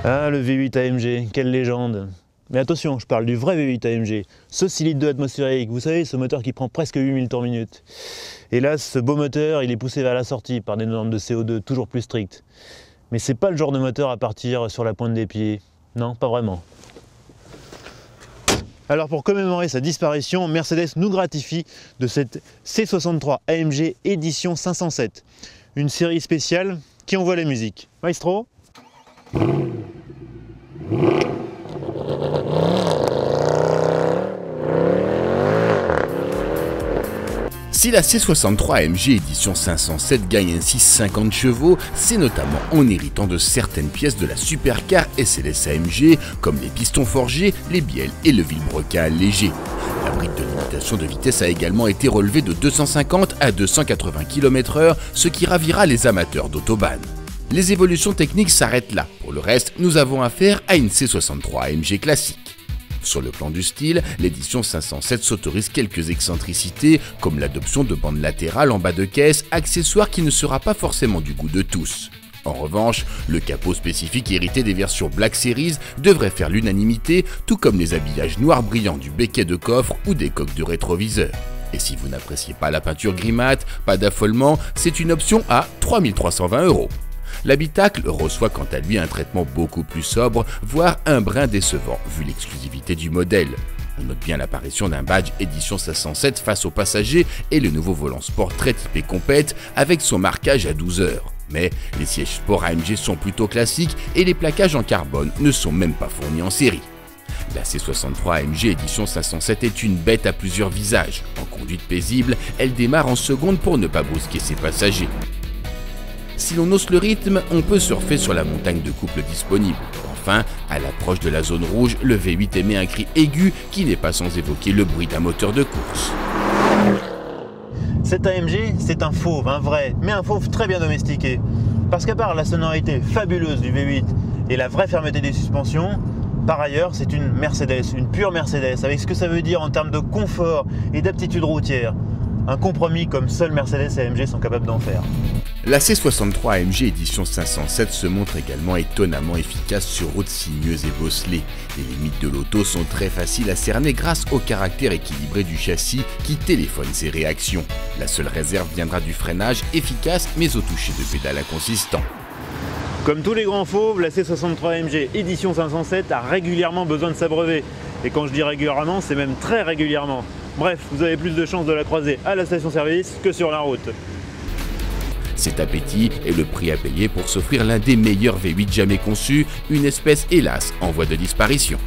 Ah, le V8 AMG, quelle légende! Mais attention, je parle du vrai V8 AMG, ce 6 litres atmosphérique, vous savez, ce moteur qui prend presque 8000 tours-minute. Hélas, ce beau moteur, il est poussé vers la sortie par des normes de CO2 toujours plus strictes. Mais c'est pas le genre de moteur à partir sur la pointe des pieds. Non, pas vraiment. Alors pour commémorer sa disparition, Mercedes nous gratifie de cette C63 AMG édition 507. Une série spéciale qui envoie la musique. Maestro? Si la C63 AMG édition 507 gagne ainsi 50 chevaux, c'est notamment en héritant de certaines pièces de la supercar SLS AMG, comme les pistons forgés, les bielles et le vilebrequin allégé. La bride de limitation de vitesse a également été relevée de 250 à 280 km/h, ce qui ravira les amateurs d'autobahn. Les évolutions techniques s'arrêtent là. Pour le reste, nous avons affaire à une C63 AMG classique. Sur le plan du style, l'édition 507 s'autorise quelques excentricités, comme l'adoption de bandes latérales en bas de caisse, accessoire qui ne sera pas forcément du goût de tous. En revanche, le capot spécifique hérité des versions Black Series devrait faire l'unanimité, tout comme les habillages noirs brillants du becquet de coffre ou des coques de rétroviseur. Et si vous n'appréciez pas la peinture gris mat, pas d'affolement, c'est une option à 3320 €. L'habitacle reçoit quant à lui un traitement beaucoup plus sobre, voire un brin décevant, vu l'exclusivité du modèle. On note bien l'apparition d'un badge édition 507 face aux passagers et le nouveau volant sport très typé compète avec son marquage à 12 heures. Mais les sièges sport AMG sont plutôt classiques et les plaquages en carbone ne sont même pas fournis en série. La C63 AMG édition 507 est une bête à plusieurs visages. En conduite paisible, elle démarre en seconde pour ne pas brusquer ses passagers. Si l'on hausse le rythme, on peut surfer sur la montagne de couple disponible. Enfin, à l'approche de la zone rouge, le V8 émet un cri aigu qui n'est pas sans évoquer le bruit d'un moteur de course. Cet AMG, c'est un fauve, un vrai, mais un fauve très bien domestiqué. Parce qu'à part la sonorité fabuleuse du V8 et la vraie fermeté des suspensions, par ailleurs, c'est une Mercedes, une pure Mercedes, avec ce que ça veut dire en termes de confort et d'aptitude routière. Un compromis comme seul Mercedes et AMG sont capables d'en faire. La C63 AMG édition 507 se montre également étonnamment efficace sur routes sinueuses et bosselées. Les limites de l'auto sont très faciles à cerner grâce au caractère équilibré du châssis qui téléphone ses réactions. La seule réserve viendra du freinage efficace mais au toucher de pédale inconsistant. Comme tous les grands fauves, la C63 AMG édition 507 a régulièrement besoin de s'abreuver. Et quand je dis régulièrement, c'est même très régulièrement. Bref, vous avez plus de chances de la croiser à la station-service que sur la route. Cet appétit est le prix à payer pour s'offrir l'un des meilleurs V8 jamais conçus, une espèce hélas en voie de disparition.